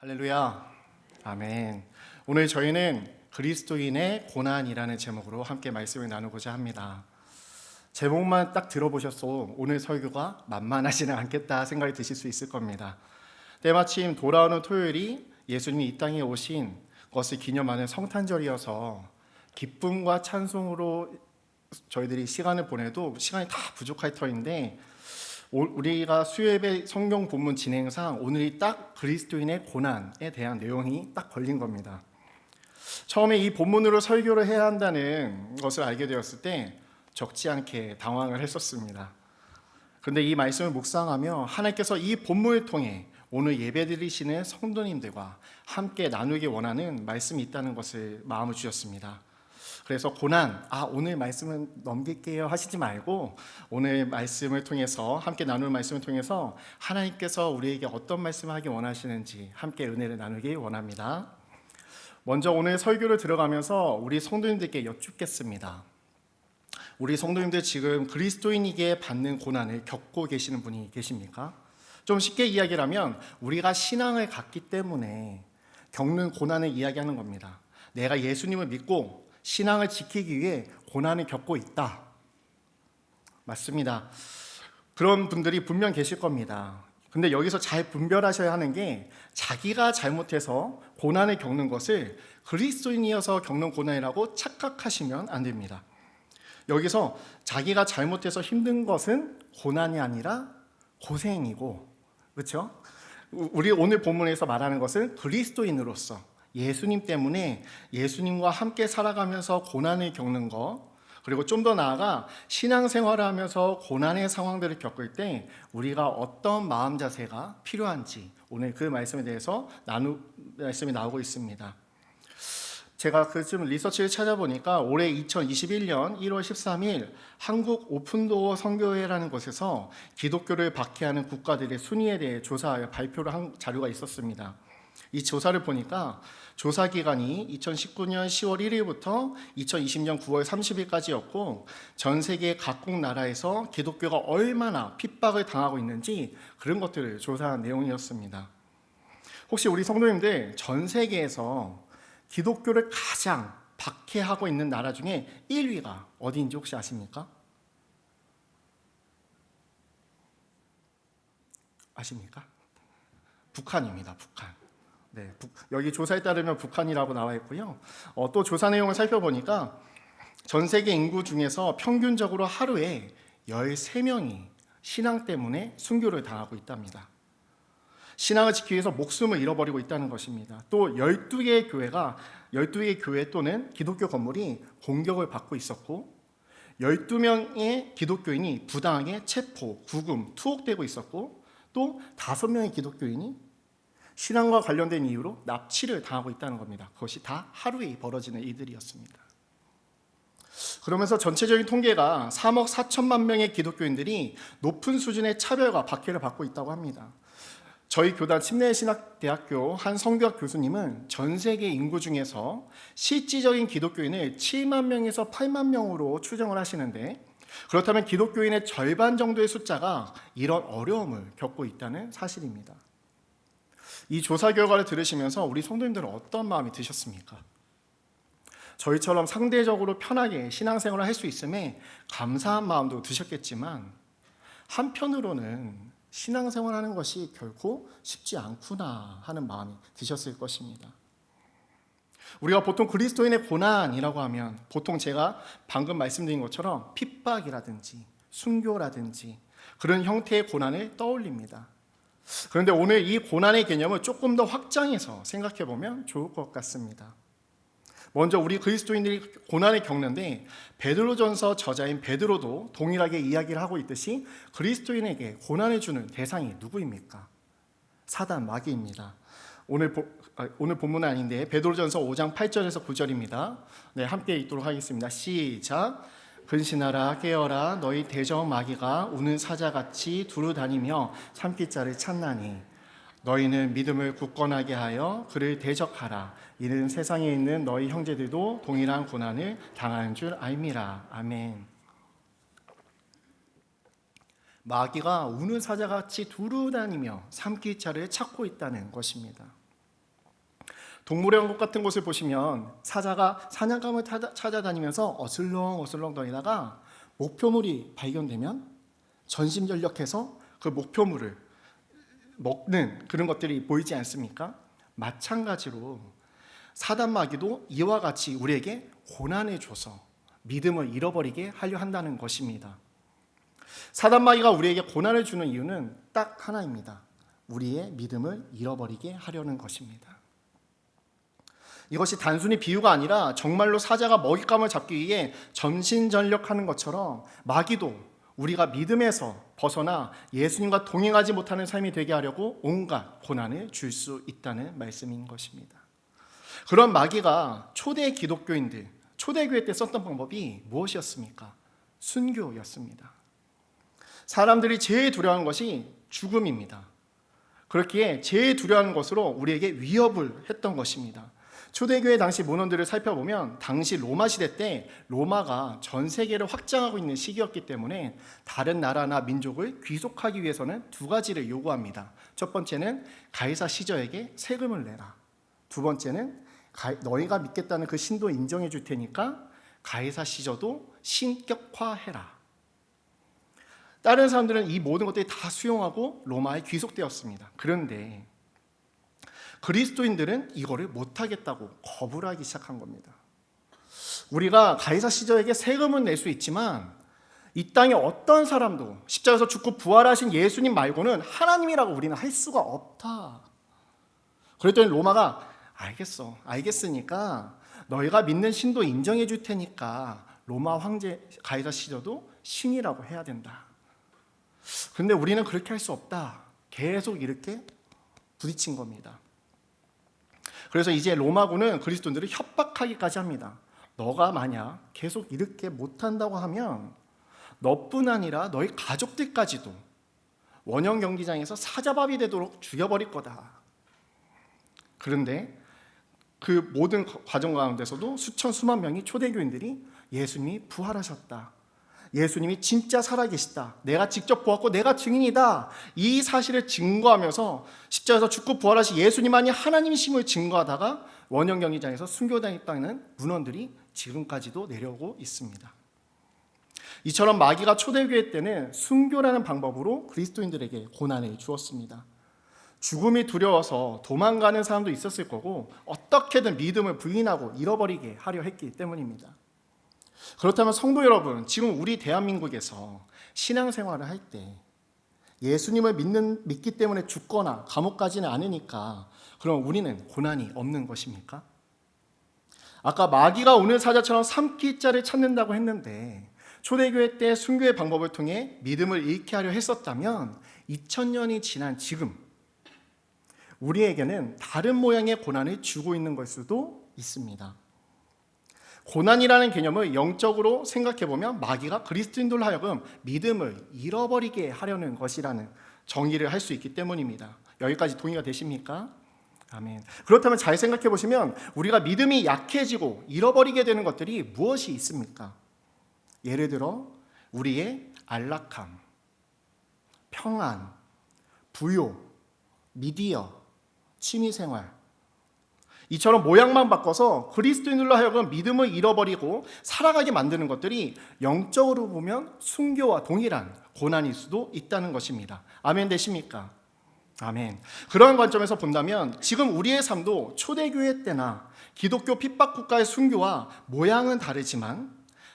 할렐루야. 아멘. 오늘 저희는 그리스도인의 고난이라는 제목으로 함께 말씀을 나누고자 합니다. 제목만 딱 들어보셔서 오늘 설교가 만만하지는 않겠다 생각이 드실 수 있을 겁니다. 때마침 돌아오는 토요일이 예수님이 이 땅에 오신 것을 기념하는 성탄절이어서 기쁨과 찬송으로 저희들이 시간을 보내도 시간이 다 부족할 터인데, 우리가 수요예배 성경 본문 진행상 오늘이 딱 그리스도인의 고난에 대한 내용이 딱 걸린 겁니다. 처음에 이 본문으로 설교를 해야 한다는 것을 알게 되었을 때 적지 않게 당황을 했었습니다. 그런데 이 말씀을 묵상하며 하나님께서 이 본문을 통해 오늘 예배드리시는 성도님들과 함께 나누기 원하는 말씀이 있다는 것을 마음을 주셨습니다. 그래서 고난, 오늘 말씀은 넘길게요 하시지 말고 오늘 말씀을 통해서 함께 나누는 말씀을 통해서 하나님께서 우리에게 어떤 말씀을 하기 원하시는지 함께 은혜를 나누기 원합니다. 먼저 오늘 설교를 들어가면서 우리 성도님들께 여쭙겠습니다. 우리 성도님들 지금 그리스도인에게 받는 고난을 겪고 계시는 분이 계십니까? 좀 쉽게 이야기를 하면 우리가 신앙을 갖기 때문에 겪는 고난을 이야기하는 겁니다. 내가 예수님을 믿고 신앙을 지키기 위해 고난을 겪고 있다. 맞습니다. 그런 분들이 분명 계실 겁니다. 근데 여기서 잘 분별하셔야 하는 게 자기가 잘못해서 고난을 겪는 것을 그리스도인이어서 겪는 고난이라고 착각하시면 안 됩니다. 여기서 자기가 잘못해서 힘든 것은 고난이 아니라 고생이고, 그렇죠? 우리 오늘 본문에서 말하는 것은 그리스도인으로서 예수님 때문에 예수님과 함께 살아가면서 고난을 겪는 것, 그리고 좀 더 나아가 신앙생활을 하면서 고난의 상황들을 겪을 때 우리가 어떤 마음 자세가 필요한지 오늘 그 말씀에 대해서 말씀이 나오고 있습니다. 제가 좀 리서치를 찾아보니까 올해 2021년 1월 13일 한국 오픈도어 선교회라는 곳에서 기독교를 박해하는 국가들의 순위에 대해 조사하여 발표를 한 자료가 있었습니다. 이 조사를 보니까 조사 기간이 2019년 10월 1일부터 2020년 9월 30일까지였고 전 세계 각국 나라에서 기독교가 얼마나 핍박을 당하고 있는지 그런 것들을 조사한 내용이었습니다. 혹시 우리 성도님들 전 세계에서 기독교를 가장 박해하고 있는 나라 중에 1위가 어디인지 혹시 아십니까? 아십니까? 북한입니다. 북한. 네, 여기 조사에 따르면 북한이라고 나와 있고요. 또 조사 내용을 살펴보니까 전 세계 인구 중에서 평균적으로 하루에 13명이 신앙 때문에 순교를 당하고 있답니다. 신앙을 지키기 위해서 목숨을 잃어버리고 있다는 것입니다. 또 12개 교회 또는 기독교 건물이 공격을 받고 있었고 12명의 기독교인이 부당하게 체포, 구금, 투옥되고 있었고 또 5명의 기독교인이 신앙과 관련된 이유로 납치를 당하고 있다는 겁니다. 그것이 다 하루에 벌어지는 일들이었습니다. 그러면서 전체적인 통계가 3억 4천만 명의 기독교인들이 높은 수준의 차별과 박해를 받고 있다고 합니다. 저희 교단 침례신학대학교 한 성교학 교수님은 전 세계 인구 중에서 실질적인 기독교인을 7만 명에서 8만 명으로 추정을 하시는데, 그렇다면 기독교인의 절반 정도의 숫자가 이런 어려움을 겪고 있다는 사실입니다. 이 조사 결과를 들으시면서 우리 성도님들은 어떤 마음이 드셨습니까? 저희처럼 상대적으로 편하게 신앙생활을 할 수 있음에 감사한 마음도 드셨겠지만 한편으로는 신앙생활하는 것이 결코 쉽지 않구나 하는 마음이 드셨을 것입니다. 우리가 보통 그리스도인의 고난이라고 하면 보통 제가 방금 말씀드린 것처럼 핍박이라든지 순교라든지 그런 형태의 고난을 떠올립니다. 그런데 오늘 이 고난의 개념을 조금 더 확장해서 생각해 보면 좋을 것 같습니다. 먼저 우리 그리스도인들이 고난을 겪는데 베드로전서 저자인 베드로도 동일하게 이야기를 하고 있듯이 그리스도인에게 고난을 주는 대상이 누구입니까? 사단, 마귀입니다. 오늘 본문은 아닌데 베드로전서 5장 8절에서 9절입니다. 네, 함께 읽도록 하겠습니다. 시작. 근신하라 깨어라 너희 대적 마귀가 우는 사자같이 두루다니며 삼킬 자를 찾나니 너희는 믿음을 굳건하게 하여 그를 대적하라. 이는 세상에 있는 너희 형제들도 동일한 고난을 당하는 줄 알미라. 아멘. 마귀가 우는 사자같이 두루다니며 삼킬 자를 찾고 있다는 것입니다. 동물의 왕국 같은 곳을 보시면 사자가 사냥감을 찾아다니면서 어슬렁어슬렁 거리다가 목표물이 발견되면 전심전력해서 그 목표물을 먹는 그런 것들이 보이지 않습니까? 마찬가지로 사단마귀도 이와 같이 우리에게 고난을 줘서 믿음을 잃어버리게 하려 한다는 것입니다. 사단마귀가 우리에게 고난을 주는 이유는 딱 하나입니다. 우리의 믿음을 잃어버리게 하려는 것입니다. 이것이 단순히 비유가 아니라 정말로 사자가 먹잇감을 잡기 위해 전신전력하는 것처럼 마귀도 우리가 믿음에서 벗어나 예수님과 동행하지 못하는 삶이 되게 하려고 온갖 고난을 줄 수 있다는 말씀인 것입니다. 그런 마귀가 초대 기독교인들, 초대교회 때 썼던 방법이 무엇이었습니까? 순교였습니다. 사람들이 제일 두려워하는 것이 죽음입니다. 그렇기에 제일 두려워하는 것으로 우리에게 위협을 했던 것입니다. 초대교회 당시 문헌들을 살펴보면 당시 로마 시대 때 로마가 전 세계를 확장하고 있는 시기였기 때문에 다른 나라나 민족을 귀속하기 위해서는 두 가지를 요구합니다. 첫 번째는 가이사 시저에게 세금을 내라. 두 번째는 너희가 믿겠다는 그 신도 인정해 줄 테니까 가이사 시저도 신격화해라. 다른 사람들은 이 모든 것들이 다 수용하고 로마에 귀속되었습니다. 그런데 그리스도인들은 이거를 못하겠다고 거부를 하기 시작한 겁니다. 우리가 가이사 시저에게 세금은 낼 수 있지만 이 땅에 어떤 사람도 십자가에서 죽고 부활하신 예수님 말고는 하나님이라고 우리는 할 수가 없다. 그랬더니 로마가 알겠으니까 너희가 믿는 신도 인정해 줄 테니까 로마 황제 가이사 시저도 신이라고 해야 된다. 그런데 우리는 그렇게 할 수 없다. 계속 이렇게 부딪힌 겁니다. 그래서 이제 로마군은 그리스도인들을 협박하기까지 합니다. 너가 만약 계속 이렇게 못한다고 하면 너뿐 아니라 너희 가족들까지도 원형 경기장에서 사자밥이 되도록 죽여버릴 거다. 그런데 그 모든 과정 가운데서도 수천 수만 명이 초대교인들이 예수님이 부활하셨다. 예수님이 진짜 살아계시다. 내가 직접 보았고 내가 증인이다. 이 사실을 증거하면서 십자가에서 죽고 부활하신 예수님만이 하나님이심을 증거하다가 원형 경기장에서 순교당했다는 문헌들이 지금까지도 내려오고 있습니다. 이처럼 마귀가 초대교회 때는 순교라는 방법으로 그리스도인들에게 고난을 주었습니다. 죽음이 두려워서 도망가는 사람도 있었을 거고 어떻게든 믿음을 부인하고 잃어버리게 하려 했기 때문입니다. 그렇다면 성도 여러분, 지금 우리 대한민국에서 신앙생활을 할 때 예수님을 믿기 때문에 죽거나 감옥 가지는 않으니까 그럼 우리는 고난이 없는 것입니까? 아까 마귀가 오는 사자처럼 삼킬 자를 찾는다고 했는데 초대교회 때 순교의 방법을 통해 믿음을 잃게 하려 했었다면 2000년이 지난 지금 우리에게는 다른 모양의 고난을 주고 있는 걸 수도 있습니다. 고난이라는 개념을 영적으로 생각해보면 마귀가 그리스도인들로 하여금 믿음을 잃어버리게 하려는 것이라는 정의를 할 수 있기 때문입니다. 여기까지 동의가 되십니까? 아멘. 그렇다면 잘 생각해보시면 우리가 믿음이 약해지고 잃어버리게 되는 것들이 무엇이 있습니까? 예를 들어 우리의 안락함, 평안, 부요, 미디어, 취미생활, 이처럼 모양만 바꿔서 그리스도인들로 하여금 믿음을 잃어버리고 살아가게 만드는 것들이 영적으로 보면 순교와 동일한 고난일 수도 있다는 것입니다. 아멘 되십니까? 아멘. 그러한 관점에서 본다면 지금 우리의 삶도 초대교회 때나 기독교 핍박국가의 순교와 모양은 다르지만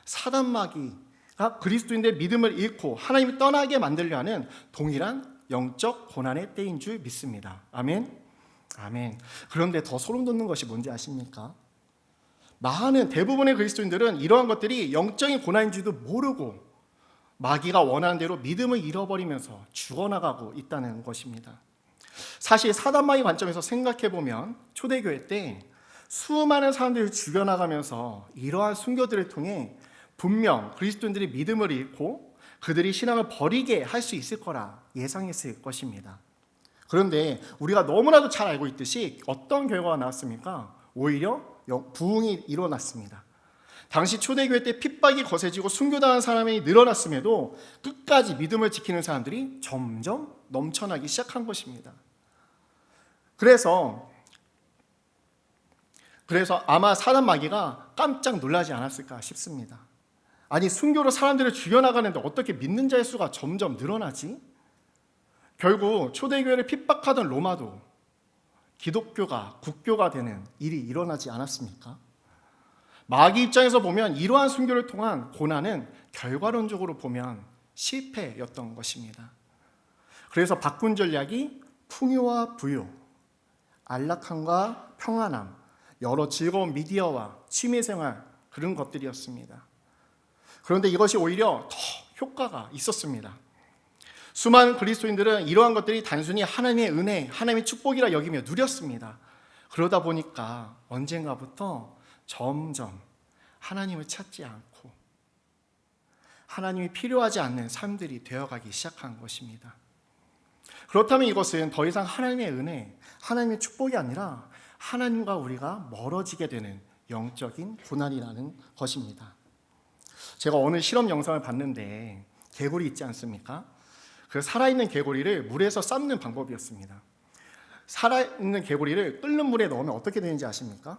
사단마귀가 그리스도인들의 믿음을 잃고 하나님을 떠나게 만들려 하는 동일한 영적 고난의 때인 줄 믿습니다. 아멘. 아멘. 그런데 더 소름 돋는 것이 뭔지 아십니까? 많은 대부분의 그리스도인들은 이러한 것들이 영적인 고난인 줄도 모르고 마귀가 원하는 대로 믿음을 잃어버리면서 죽어나가고 있다는 것입니다. 사실 사단마귀 관점에서 생각해보면 초대교회 때 수많은 사람들을 죽여나가면서 이러한 순교들을 통해 분명 그리스도인들이 믿음을 잃고 그들이 신앙을 버리게 할 수 있을 거라 예상했을 것입니다. 그런데 우리가 너무나도 잘 알고 있듯이 어떤 결과가 나왔습니까? 오히려 부흥이 일어났습니다. 당시 초대교회 때 핍박이 거세지고 순교당한 사람이 늘어났음에도 끝까지 믿음을 지키는 사람들이 점점 넘쳐나기 시작한 것입니다. 그래서 그래서 아마 사단 마귀가 깜짝 놀라지 않았을까 싶습니다. 아니, 순교로 사람들을 죽여나가는데 어떻게 믿는 자의 수가 점점 늘어나지? 결국 초대교회를 핍박하던 로마도 기독교가 국교가 되는 일이 일어나지 않았습니까? 마귀 입장에서 보면 이러한 순교를 통한 고난은 결과론적으로 보면 실패였던 것입니다. 그래서 바꾼 전략이 풍요와 부요, 안락함과 평안함, 여러 즐거운 미디어와 취미생활, 그런 것들이었습니다. 그런데 이것이 오히려 더 효과가 있었습니다. 수많은 그리스도인들은 이러한 것들이 단순히 하나님의 은혜, 하나님의 축복이라 여기며 누렸습니다. 그러다 보니까 언젠가부터 점점 하나님을 찾지 않고 하나님이 필요하지 않는 삶들이 되어가기 시작한 것입니다. 그렇다면 이것은 더 이상 하나님의 은혜, 하나님의 축복이 아니라 하나님과 우리가 멀어지게 되는 영적인 고난이라는 것입니다. 제가 어느 실험 영상을 봤는데 개구리 있지 않습니까? 그 살아있는 개구리를 물에서 삶는 방법이었습니다. 살아있는 개구리를 끓는 물에 넣으면 어떻게 되는지 아십니까?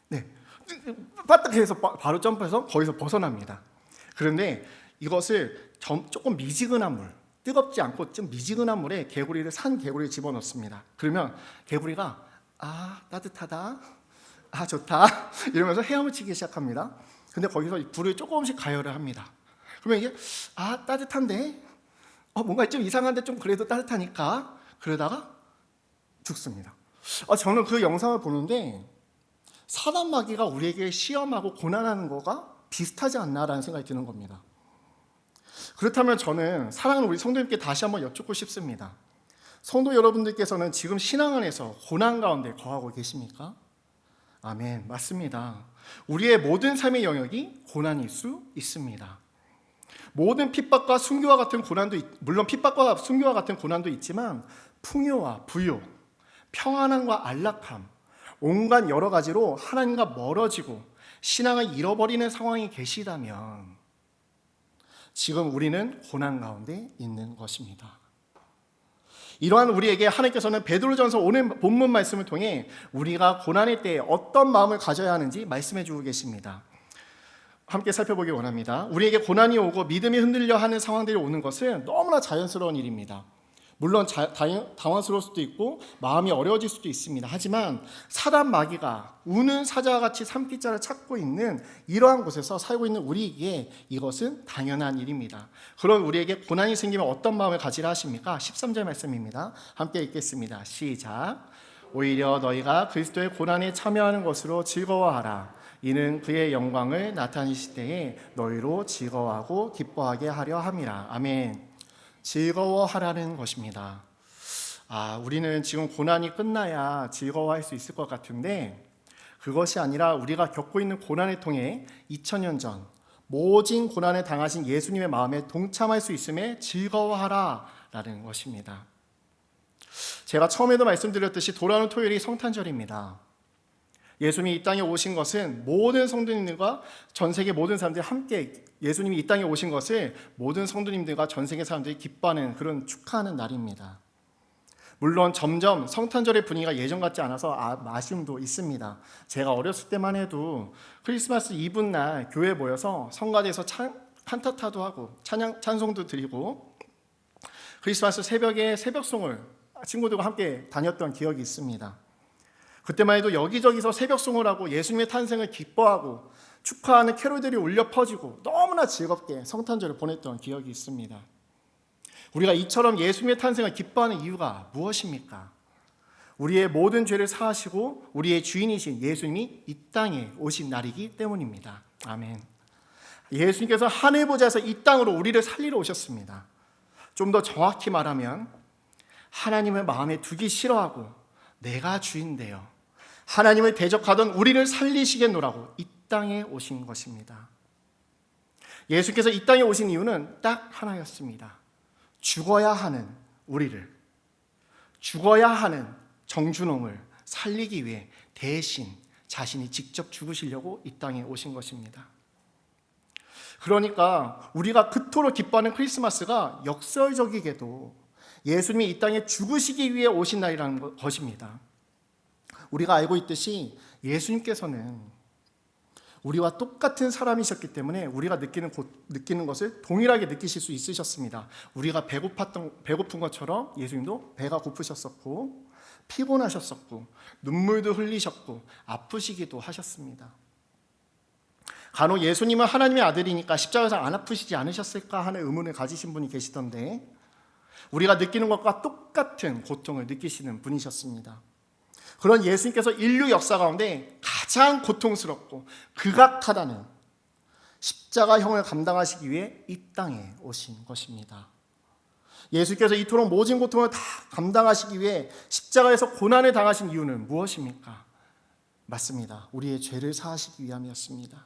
네, 빠딱 해서 바로 점프해서 거기서 벗어납니다. 그런데 이것을 조금 미지근한 물, 뜨겁지 않고 좀 미지근한 물에 산 개구리를 집어넣습니다. 그러면 개구리가 따뜻하다, 좋다 이러면서 헤엄을 치기 시작합니다. 근데 거기서 불을 조금씩 가열을 합니다. 그러면 이게 따뜻한데 뭔가 좀 이상한데 좀 그래도 따뜻하니까 그러다가 죽습니다. 저는 그 영상을 보는데 사단 마귀가 우리에게 시험하고 고난하는 거가 비슷하지 않나라는 생각이 드는 겁니다. 그렇다면 저는 사랑하는 우리 성도님께 다시 한번 여쭙고 싶습니다. 성도 여러분들께서는 지금 신앙 안에서 고난 가운데 거하고 계십니까? 아멘, 맞습니다. 우리의 모든 삶의 영역이 고난일 수 있습니다. 모든 핍박과 순교와 같은 고난도 물론 핍박과 순교와 같은 고난도 있지만 풍요와 부요, 평안함과 안락함, 온갖 여러 가지로 하나님과 멀어지고 신앙을 잃어버리는 상황이 계시다면 지금 우리는 고난 가운데 있는 것입니다. 이러한 우리에게 하나님께서는 베드로전서 오늘 본문 말씀을 통해 우리가 고난의 때에 어떤 마음을 가져야 하는지 말씀해 주고 계십니다. 함께 살펴보기 원합니다. 우리에게 고난이 오고 믿음이 흔들려 하는 상황들이 오는 것은 너무나 자연스러운 일입니다. 물론 당황스러울 수도 있고 마음이 어려워질 수도 있습니다. 하지만 사단 마귀가 우는 사자와 같이 삼키자를 찾고 있는 이러한 곳에서 살고 있는 우리에게 이것은 당연한 일입니다. 그런 우리에게 고난이 생기면 어떤 마음을 가지라 하십니까? 13절 말씀입니다. 함께 읽겠습니다. 시작. 오히려 너희가 그리스도의 고난에 참여하는 것으로 즐거워하라. 이는 그의 영광을 나타내실 때에 너희로 즐거워하고 기뻐하게 하려 함이라. 아멘. 즐거워하라는 것입니다. 우리는 지금 고난이 끝나야 즐거워할 수 있을 것 같은데 그것이 아니라 우리가 겪고 있는 고난을 통해 2000년 전 모진 고난을 당하신 예수님의 마음에 동참할 수 있음에 즐거워하라라는 것입니다. 제가 처음에도 말씀드렸듯이 돌아오는 토요일이 성탄절입니다. 예수님이 이 땅에 오신 것은 모든 성도님들과 전 세계 모든 사람들이 함께 예수님이 이 땅에 오신 것을 모든 성도님들과 전 세계 사람들이 기뻐하는 그런 축하하는 날입니다. 물론 점점 성탄절의 분위기가 예전 같지 않아서 아쉬움도 있습니다. 제가 어렸을 때만 해도 크리스마스 이브 날 교회에 모여서 성가대에서 칸타타도 하고 찬송도 드리고 크리스마스 새벽에 새벽송을 친구들과 함께 다녔던 기억이 있습니다. 그때만 해도 여기저기서 새벽송을 하고 예수님의 탄생을 기뻐하고 축하하는 캐롤들이 울려 퍼지고 너무나 즐겁게 성탄절을 보냈던 기억이 있습니다. 우리가 이처럼 예수님의 탄생을 기뻐하는 이유가 무엇입니까? 우리의 모든 죄를 사하시고 우리의 주인이신 예수님이 이 땅에 오신 날이기 때문입니다. 아멘. 예수님께서 하늘보좌에서 이 땅으로 우리를 살리러 오셨습니다. 좀 더 정확히 말하면 하나님을 마음에 두기 싫어하고 내가 주인 되어 하나님을 대적하던 우리를 살리시겠노라고 이 땅에 오신 것입니다. 예수께서 이 땅에 오신 이유는 딱 하나였습니다. 죽어야 하는 우리를, 죽어야 하는 정준홍을 살리기 위해 대신 자신이 직접 죽으시려고 이 땅에 오신 것입니다. 그러니까 우리가 그토록 기뻐하는 크리스마스가 역설적이게도 예수님이 이 땅에 죽으시기 위해 오신 날이라는 것입니다. 우리가 알고 있듯이 예수님께서는 우리와 똑같은 사람이셨기 때문에 우리가 느끼는 것을 동일하게 느끼실 수 있으셨습니다. 우리가 배고픈 것처럼 예수님도 배가 고프셨었고 피곤하셨었고 눈물도 흘리셨고 아프시기도 하셨습니다. 간혹 예수님은 하나님의 아들이니까 십자가에서 안 아프시지 않으셨을까 하는 의문을 가지신 분이 계시던데 우리가 느끼는 것과 똑같은 고통을 느끼시는 분이셨습니다. 그런 예수님께서 인류 역사 가운데 가장 고통스럽고 극악하다는 십자가형을 감당하시기 위해 이 땅에 오신 것입니다. 예수께서 이토록 모진 고통을 다 감당하시기 위해 십자가에서 고난을 당하신 이유는 무엇입니까? 맞습니다. 우리의 죄를 사하시기 위함이었습니다.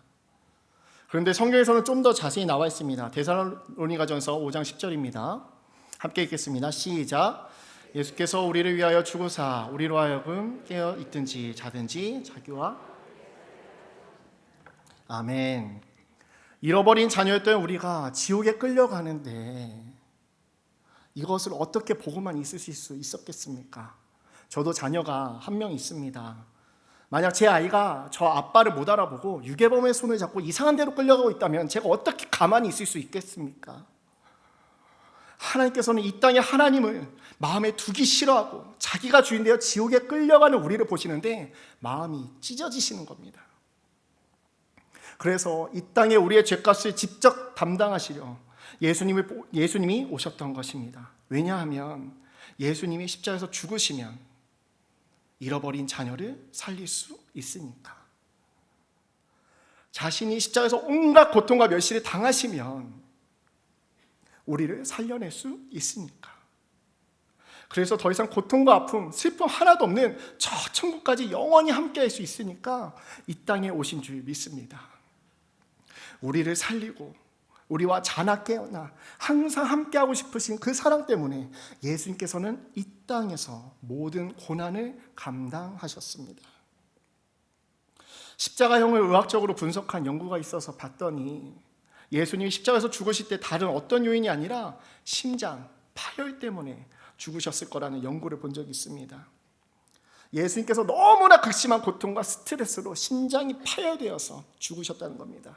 그런데 성경에서는 좀 더 자세히 나와 있습니다. 데살로니가전서 5장 10절입니다. 함께 읽겠습니다. 시작. 예수께서 우리를 위하여 죽으사 우리로 하여금 깨어 있든지 자든지 자기와 아멘. 잃어버린 자녀였던 우리가 지옥에 끌려가는데 이것을 어떻게 보고만 있을 수 있었겠습니까? 저도 자녀가 한 명 있습니다. 만약 제 아이가 저 아빠를 못 알아보고 유괴범의 손을 잡고 이상한 데로 끌려가고 있다면 제가 어떻게 가만히 있을 수 있겠습니까? 하나님께서는 이 땅에 하나님을 마음에 두기 싫어하고 자기가 주인되어 지옥에 끌려가는 우리를 보시는데 마음이 찢어지시는 겁니다. 그래서 이 땅에 우리의 죄값을 직접 담당하시려 예수님이 오셨던 것입니다. 왜냐하면 예수님이 십자가에서 죽으시면 잃어버린 자녀를 살릴 수 있으니까. 자신이 십자가에서 온갖 고통과 멸시를 당하시면 우리를 살려낼 수 있으니까. 그래서 더 이상 고통과 아픔, 슬픔 하나도 없는 저 천국까지 영원히 함께할 수 있으니까 이 땅에 오신 줄 믿습니다. 우리를 살리고 우리와 자나 깨어나 항상 함께하고 싶으신 그 사랑 때문에 예수님께서는 이 땅에서 모든 고난을 감당하셨습니다. 십자가형을 의학적으로 분석한 연구가 있어서 봤더니 예수님이 십자가에서 죽으실 때 다른 어떤 요인이 아니라 심장 파열 때문에 죽으셨을 거라는 연구를 본 적이 있습니다. 예수님께서 너무나 극심한 고통과 스트레스로 심장이 파열되어서 죽으셨다는 겁니다.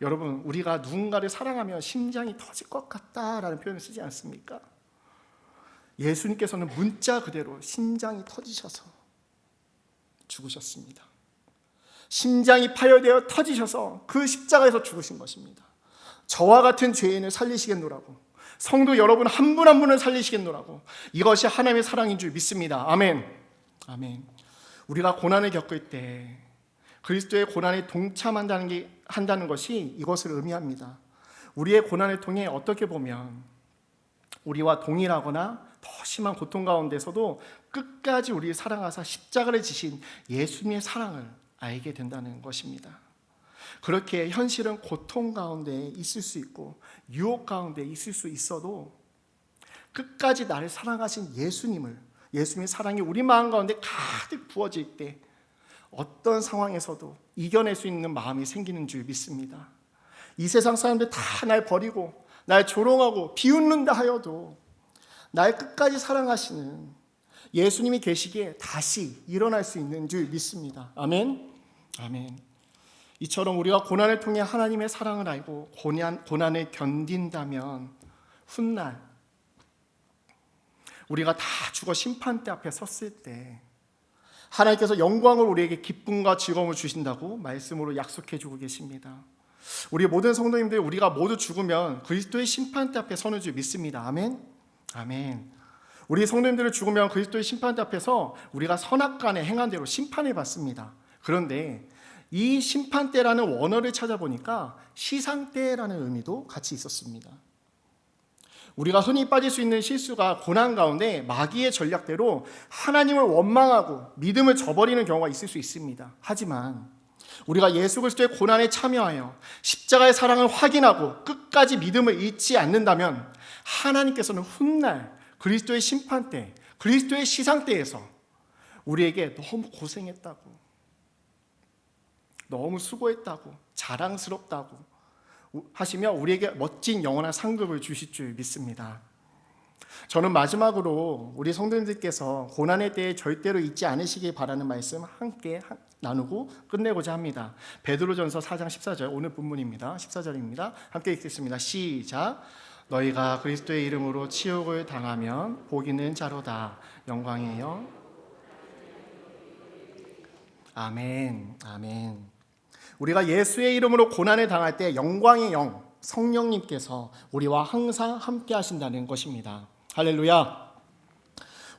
여러분, 우리가 누군가를 사랑하면 심장이 터질 것 같다라는 표현을 쓰지 않습니까? 예수님께서는 문자 그대로 심장이 터지셔서 죽으셨습니다. 심장이 파열되어 터지셔서 그 십자가에서 죽으신 것입니다. 저와 같은 죄인을 살리시겠노라고, 성도 여러분 한 분 한 분을 살리시겠노라고, 이것이 하나님의 사랑인 줄 믿습니다. 아멘. 아멘. 우리가 고난을 겪을 때 그리스도의 고난에 동참한다는 것이 이것을 의미합니다. 우리의 고난을 통해 어떻게 보면 우리와 동일하거나 더 심한 고통 가운데서도 끝까지 우리를 사랑하사 십자가를 지신 예수님의 사랑을 알게 된다는 것입니다. 그렇게 현실은 고통 가운데 있을 수 있고 유혹 가운데 있을 수 있어도 끝까지 나를 사랑하신 예수님의 사랑이 우리 마음 가운데 가득 부어질 때 어떤 상황에서도 이겨낼 수 있는 마음이 생기는 줄 믿습니다. 이 세상 사람들 다 날 버리고 날 조롱하고 비웃는다 하여도 날 끝까지 사랑하시는 예수님이 계시기에 다시 일어날 수 있는 줄 믿습니다. 아멘. 아멘. 이처럼 우리가 고난을 통해 하나님의 사랑을 알고 고난을 견딘다면 훗날 우리가 다 죽어 심판대 앞에 섰을 때 하나님께서 영광을 우리에게 기쁨과 즐거움을 주신다고 말씀으로 약속해 주고 계십니다. 우리 모든 성도님들, 우리가 모두 죽으면 그리스도의 심판대 앞에 서는 줄 믿습니다. 아멘. 아멘. 우리 성도님들을 죽으면 그리스도의 심판대 앞에서 우리가 선악간에 행한 대로 심판을 받습니다. 그런데 이 심판대라는 원어를 찾아보니까 시상대라는 의미도 같이 있었습니다. 우리가 흔히 빠질 수 있는 실수가 고난 가운데 마귀의 전략대로 하나님을 원망하고 믿음을 저버리는 경우가 있을 수 있습니다. 하지만 우리가 예수 그리스도의 고난에 참여하여 십자가의 사랑을 확인하고 끝까지 믿음을 잃지 않는다면 하나님께서는 훗날 그리스도의 심판대, 그리스도의 시상대에서 우리에게 너무 고생했다고, 너무 수고했다고, 자랑스럽다고 하시며 우리에게 멋진 영원한 상급을 주실 줄 믿습니다. 저는 마지막으로 우리 성도님들께서 고난에 대해 절대로 잊지 않으시길 바라는 말씀 함께 나누고 끝내고자 합니다. 베드로전서 4장 14절 오늘 본문입니다. 14절입니다. 함께 읽겠습니다. 시작. 너희가 그리스도의 이름으로 치욕을 당하면 복 있는 자로다. 영광이에요. 아멘. 아멘. 우리가 예수의 이름으로 고난을 당할 때 영광의 영 성령님께서 우리와 항상 함께 하신다는 것입니다. 할렐루야.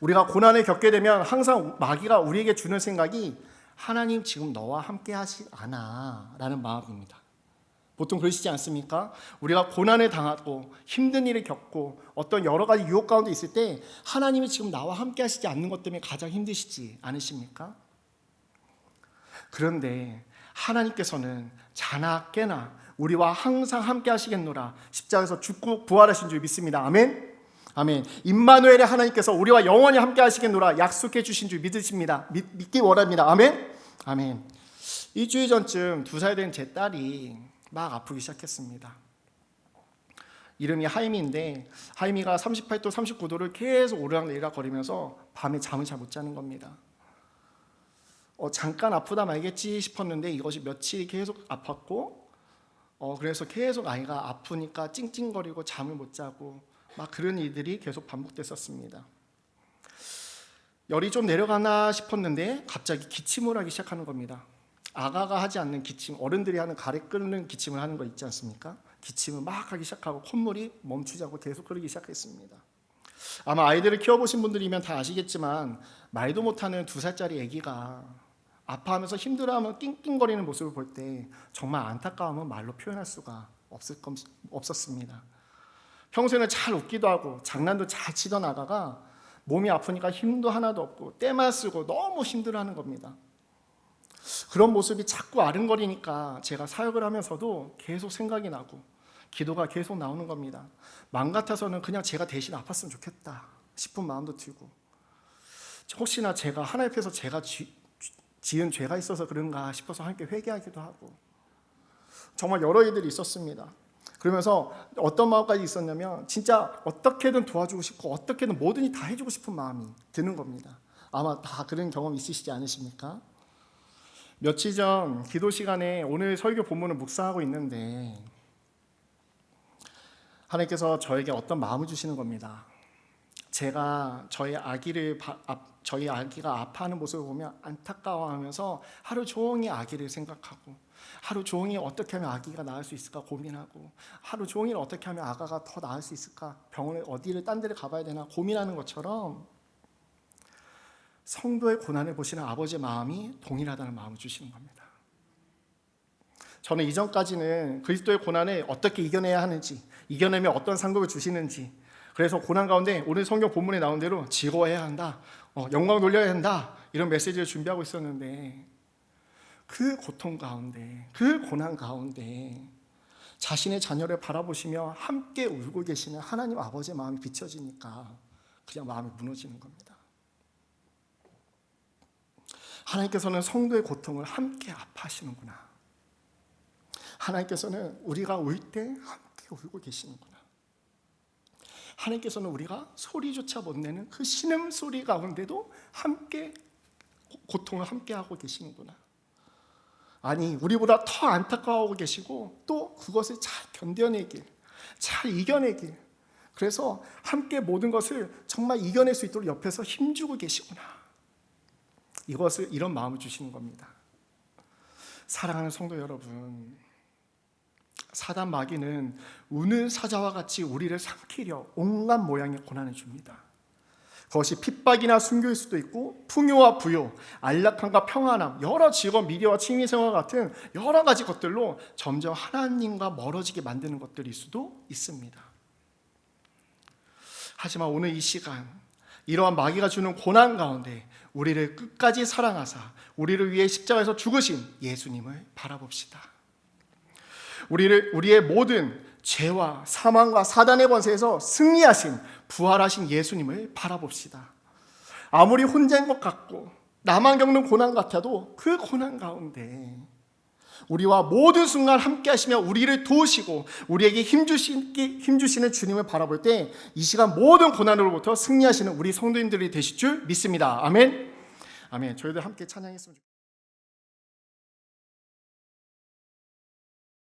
우리가 고난을 겪게 되면 항상 마귀가 우리에게 주는 생각이 하나님 지금 너와 함께 하지 않아 라는 마음입니다. 보통 그러시지 않습니까? 우리가 고난을 당하고 힘든 일을 겪고 어떤 여러 가지 유혹 가운데 있을 때 하나님이 지금 나와 함께 하시지 않는 것 때문에 가장 힘드시지 않으십니까? 그런데 하나님께서는 자나 깨나 우리와 항상 함께 하시겠노라. 십자가에서 죽고 부활하신 줄 믿습니다. 아멘. 아멘. 임마누엘의 하나님께서 우리와 영원히 함께 하시겠노라 약속해 주신 줄 믿으십니다. 믿기 원합니다. 아멘. 아멘. 일주일 전쯤 2살 된 제 딸이 막 아프기 시작했습니다. 이름이 하임이인데 하임이가 38도 39도를 계속 오르락내리락 거리면서 밤에 잠을 잘 못 자는 겁니다. 잠깐 아프다 말겠지 싶었는데 이것이 며칠이 계속 아팠고 그래서 계속 아이가 아프니까 찡찡거리고 잠을 못 자고 막 그런 일들이 계속 반복됐었습니다. 열이 좀 내려가나 싶었는데 갑자기 기침을 하기 시작하는 겁니다. 아가가 하지 않는 기침, 어른들이 하는 가래 끓는 기침을 하는 거 있지 않습니까? 기침을 막 하기 시작하고 콧물이 멈추지 않고 계속 흐르기 시작했습니다. 아마 아이들을 키워보신 분들이면 다 아시겠지만 말도 못하는 2살짜리 아기가 아파하면서 힘들어하면 낑낑거리는 모습을 볼 때 정말 안타까움은 말로 표현할 수가 없었습니다. 평소에는 잘 웃기도 하고 장난도 잘 치던 아가가 몸이 아프니까 힘도 하나도 없고 떼만 쓰고 너무 힘들어하는 겁니다. 그런 모습이 자꾸 아른거리니까 제가 사역을 하면서도 계속 생각이 나고 기도가 계속 나오는 겁니다. 마음 같아서는 그냥 제가 대신 아팠으면 좋겠다 싶은 마음도 들고 혹시나 제가 하나님 앞에서 제가 지은 죄가 있어서 그런가 싶어서 함께 회개하기도 하고 정말 여러 일들이 있었습니다. 그러면서 어떤 마음까지 있었냐면 진짜 어떻게든 도와주고 싶고 어떻게든 뭐든지 다 해주고 싶은 마음이 드는 겁니다. 아마 다 그런 경험 있으시지 않으십니까? 며칠 전 기도 시간에 오늘 설교 본문을 묵상하고 있는데 하나님께서 저에게 어떤 마음을 주시는 겁니다. 제가 저희 아기가 아파하는 모습을 보면 안타까워하면서 하루 종일 아기를 생각하고 하루 종일 어떻게 하면 아기가 나을 수 있을까 고민하고 하루 종일 어떻게 하면 아가가 더 나을 수 있을까 병원에 어디를 딴 데를 가봐야 되나 고민하는 것처럼 성도의 고난을 보시는 아버지의 마음이 동일하다는 마음을 주시는 겁니다. 저는 이전까지는 그리스도의 고난을 어떻게 이겨내야 하는지 이겨내면 어떤 상급을 주시는지 그래서 고난 가운데 오늘 성경 본문에 나온 대로 즐거워해야 한다 영광 돌려야 한다 이런 메시지를 준비하고 있었는데 그 고통 가운데 그 고난 가운데 자신의 자녀를 바라보시며 함께 울고 계시는 하나님 아버지의 마음이 비춰지니까 그냥 마음이 무너지는 겁니다. 하나님께서는 성도의 고통을 함께 아파하시는구나. 하나님께서는 우리가 울 때 함께 울고 계시는구나. 하나님께서는 우리가 소리조차 못 내는 그 신음소리 가운데도 함께 고통을 함께 하고 계시는구나. 아니 우리보다 더 안타까워하고 계시고 또 그것을 잘 견뎌내길 잘 이겨내길 그래서 함께 모든 것을 정말 이겨낼 수 있도록 옆에서 힘주고 계시구나. 이런 마음을 주시는 겁니다. 사랑하는 성도 여러분, 사단 마귀는 우는 사자와 같이 우리를 삼키려 온갖 모양의 고난을 줍니다. 그것이 핍박이나 순교일 수도 있고 풍요와 부요, 안락함과 평안함, 여러 직업, 미래와 취미생활 같은 여러 가지 것들로 점점 하나님과 멀어지게 만드는 것들일 수도 있습니다. 하지만 오늘 이 시간 이러한 마귀가 주는 고난 가운데 우리를 끝까지 사랑하사 우리를 위해 십자가에서 죽으신 예수님을 바라봅시다. 우리의 모든 죄와 사망과 사단의 권세에서 승리하신 부활하신 예수님을 바라봅시다. 아무리 혼자인 것 같고 나만 겪는 고난 같아도 그 고난 가운데 우리와 모든 순간 함께 하시며 우리를 도우시고 우리에게 힘주시는 주님을 바라볼 때 이 시간 모든 고난으로부터 승리하시는 우리 성도님들이 되실 줄 믿습니다. 아멘. 아멘. 저희들 함께 찬양했으면 좋겠습니다.